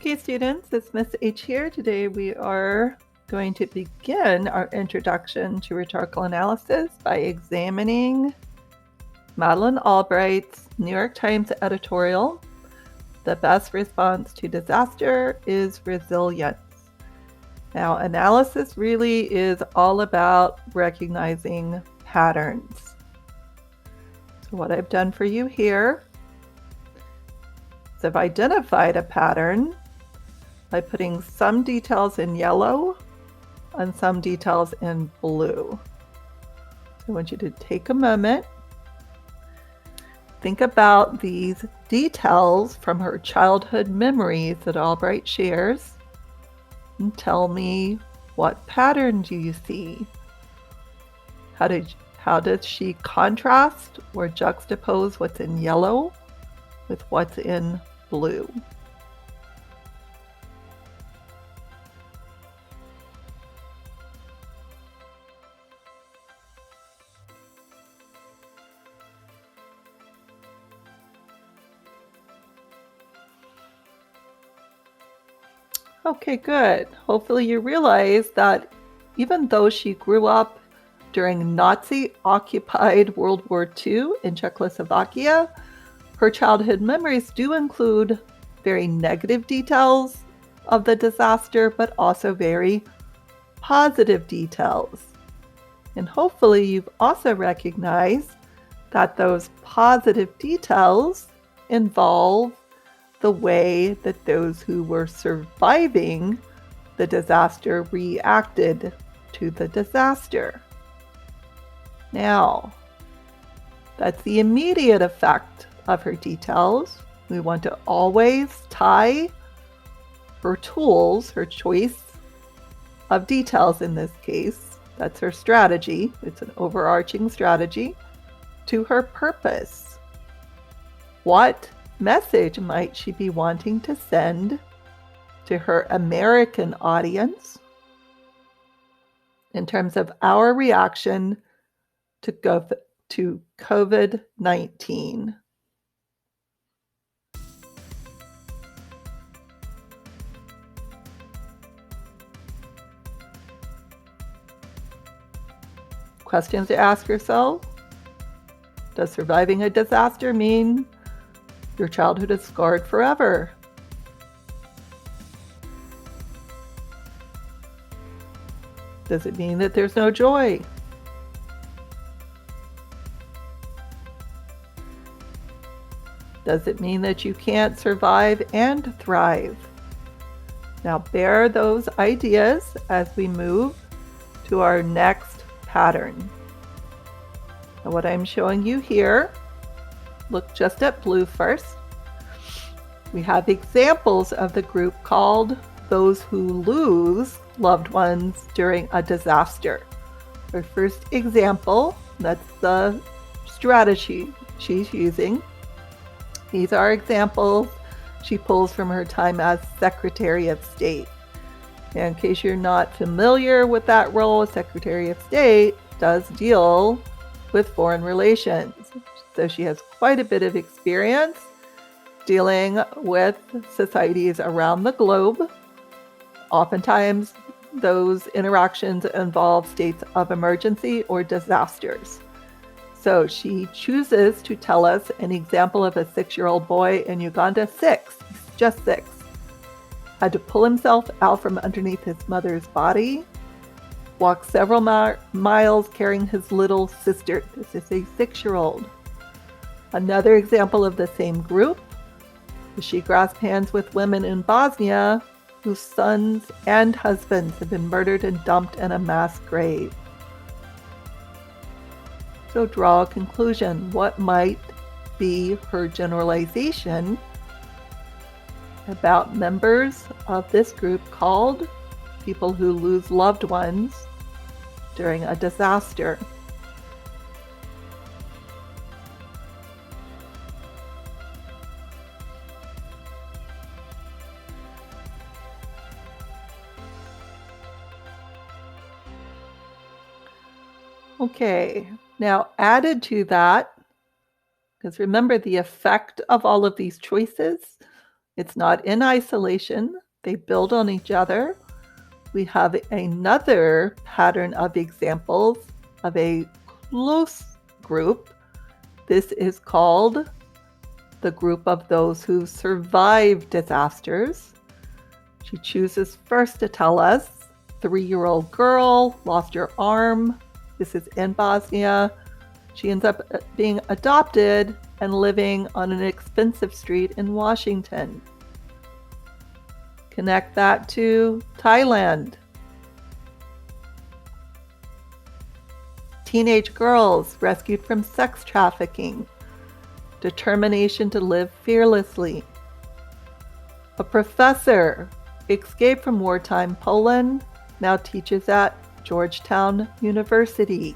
Okay, students, it's Miss H here. Today we are going to begin our introduction to rhetorical analysis by examining Madeleine Albright's New York Times editorial, "The Best Response to Disaster is Resilience." Now, analysis really is all about recognizing patterns. So what I've done for you here is I've identified a pattern by putting some details in yellow and some details in blue. So I want you to take a moment, think about these details from her childhood memories that Albright shares, and tell me, what pattern do you see? How does she contrast or juxtapose what's in yellow with what's in blue? Okay, good. Hopefully you realize that even though she grew up during Nazi-occupied World War II in Czechoslovakia, her childhood memories do include very negative details of the disaster, but also very positive details. And hopefully you've also recognized that those positive details involve the way that those who were surviving the disaster reacted to the disaster. Now, that's the immediate effect of her details. We want to always tie her tools, her choice of details in this case, that's her strategy, it's an overarching strategy, to her purpose. What message might she be wanting to send to her American audience in terms of our reaction to COVID-19? Questions to ask yourself: does surviving a disaster mean your childhood is scarred forever? Does it mean that there's no joy? Does it mean that you can't survive and thrive? Now bear those ideas as we move to our next pattern. Now what I'm showing you here, look just at blue first. We have examples of the group called those who lose loved ones during a disaster. Our first example, that's the strategy she's using. These are examples she pulls from her time as Secretary of State. And in case you're not familiar with that role, Secretary of State does deal with foreign relations. So she has quite a bit of experience dealing with societies around the globe. Oftentimes, those interactions involve states of emergency or disasters. So she chooses to tell us an example of a 6-year-old boy in Uganda, just six, had to pull himself out from underneath his mother's body, walk several miles carrying his little sister. This is a 6-year-old. Another example of the same group, she grasped hands with women in Bosnia whose sons and husbands have been murdered and dumped in a mass grave. So draw a conclusion. What might be her generalization about members of this group called people who lose loved ones during a disaster? Okay, now added to that, because remember the effect of all of these choices, It's not in isolation. They build on each other. We have another pattern of examples of a close group. This is called the group of those who survive disasters. She chooses first to tell us, 3-year-old girl lost her arm. This is in Bosnia. She ends up being adopted and living on an expensive street in Washington. Connect that to Thailand. Teenage girls rescued from sex trafficking. Determination to live fearlessly. A professor escaped from wartime Poland, now teaches at Georgetown University.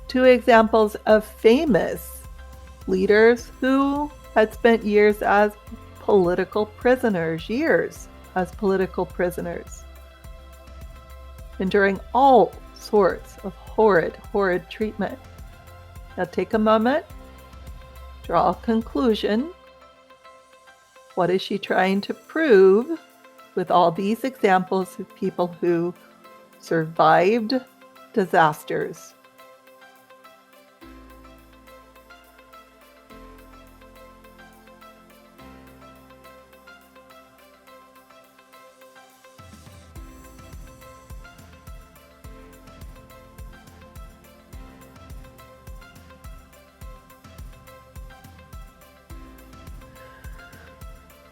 2 examples of famous leaders who had spent years as political prisoners, enduring all sorts of horrid treatment. Now take a moment, draw a conclusion. What is she trying to prove with all these examples of people who survived disasters?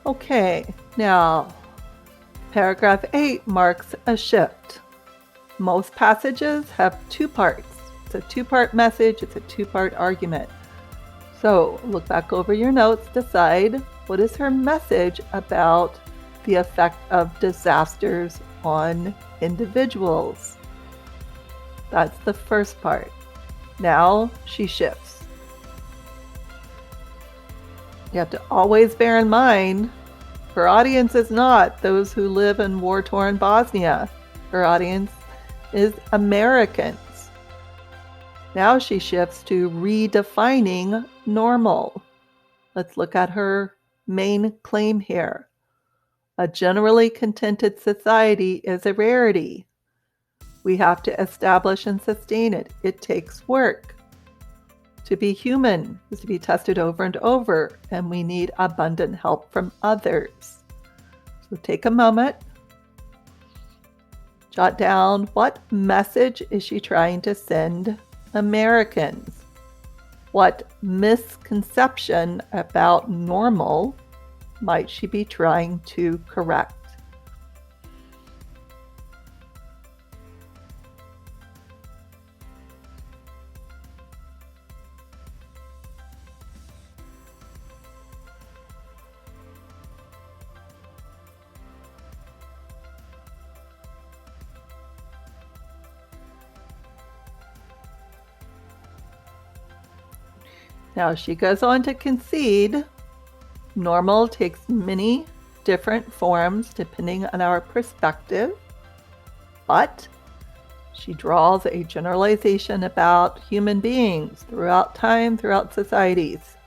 Okay, now paragraph 8 marks a shift. Most passages have 2 parts. It's a 2-part message, it's a 2-part argument. So look back over your notes, decide what is her message about the effect of disasters on individuals. That's the first part. Now she shifts. You have to always bear in mind, her audience is not those who live in war-torn Bosnia. Her audience is Americans. Now she shifts to redefining normal. Let's look at her main claim here. A generally contented society is a rarity. We have to establish and sustain it. It takes work. To be human is to be tested over and over, and we need abundant help from others. So take a moment, jot down, what message is she trying to send Americans? What misconception about normal might she be trying to correct? Now she goes on to concede normal takes many different forms depending on our perspective, but she draws a generalization about human beings throughout time, throughout societies.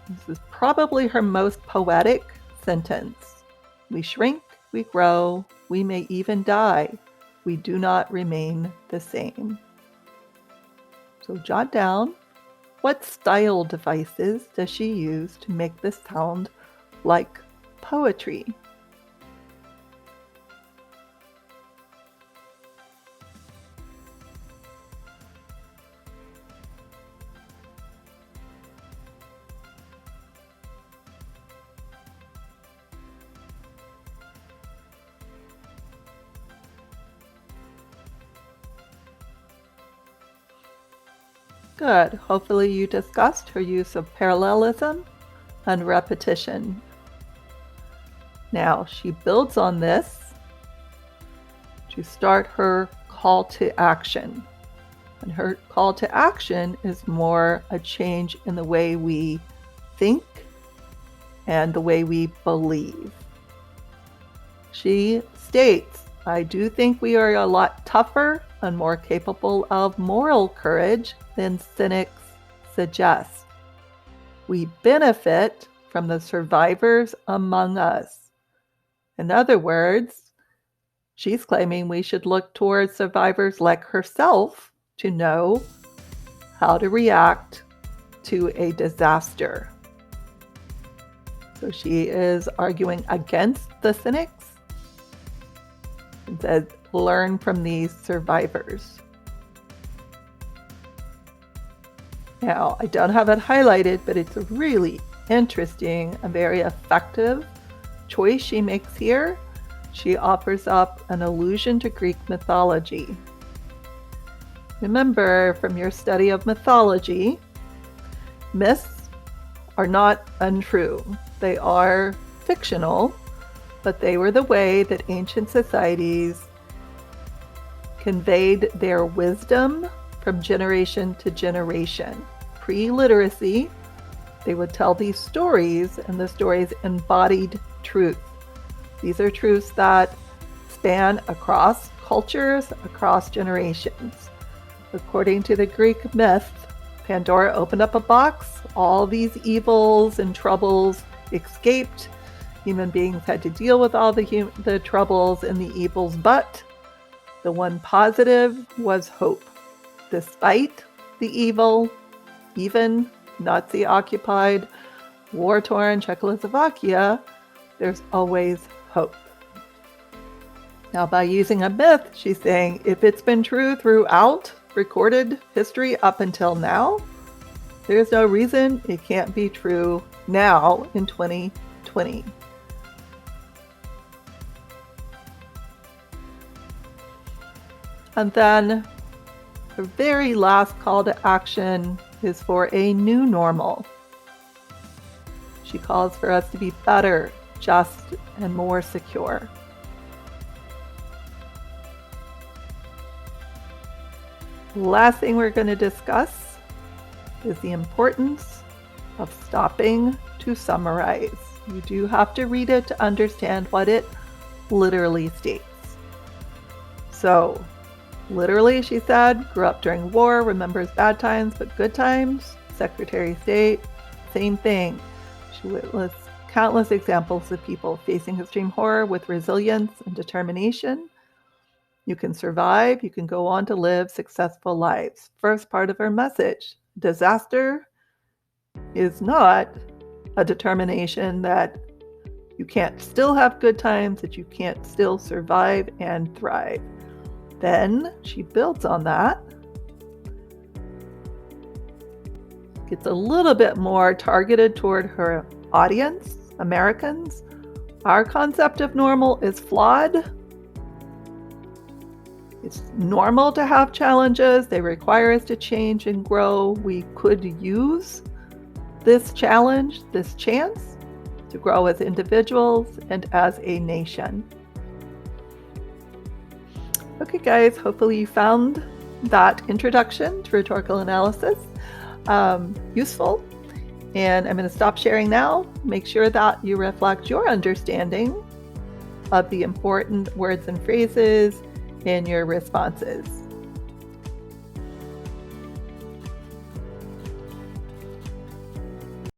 This is probably her most poetic sentence. We shrink, we grow, we may even die. We do not remain the same. So jot down, what style devices does she use to make this sound like poetry? Good. Hopefully you discussed her use of parallelism and repetition. Now she builds on this to start her call to action. And her call to action is more a change in the way we think and the way we believe. She states, I do think we are a lot tougher and more capable of moral courage than cynics suggest. We benefit from the survivors among us. In other words, she's claiming we should look towards survivors like herself to know how to react to a disaster. So she is arguing against the cynics and says, learn from these survivors. Now, I don't have it highlighted, but it's a really interesting and very effective choice she makes here. She offers up an allusion to Greek mythology. Remember from your study of mythology, myths are not untrue. They are fictional, but they were the way that ancient societies conveyed their wisdom from generation to generation. Pre-literacy, they would tell these stories, and the stories embodied truth. These are truths that span across cultures, across generations. According to the Greek myth, Pandora opened up a box, all these evils and troubles escaped. Human beings had to deal with all the troubles and the evils, but the one positive was hope. Despite the evil, even Nazi-occupied, war-torn Czechoslovakia, there's always hope. Now, by using a myth, she's saying if it's been true throughout recorded history up until now, there's no reason it can't be true now in 2020. And then the very last call to action is for a new normal. She calls for us to be better, just, and more secure. Last thing we're going to discuss is the importance of stopping to summarize. You do have to read it to understand what it literally states. So, literally, she said, grew up during war, remembers bad times but good times. Secretary of State, same thing. She lists countless examples of people facing extreme horror with resilience and determination. You can survive, you can go on to live successful lives. First part of her message, disaster is not a determination that you can't still have good times, that you can't still survive and thrive. Then she builds on that, gets a little bit more targeted toward her audience, Americans. Our concept of normal is flawed. It's normal to have challenges. They require us to change and grow. We could use this challenge, this chance, to grow as individuals and as a nation. Okay, guys, hopefully you found that introduction to rhetorical analysis useful. And I'm going to stop sharing now. Make sure that you reflect your understanding of the important words and phrases in your responses.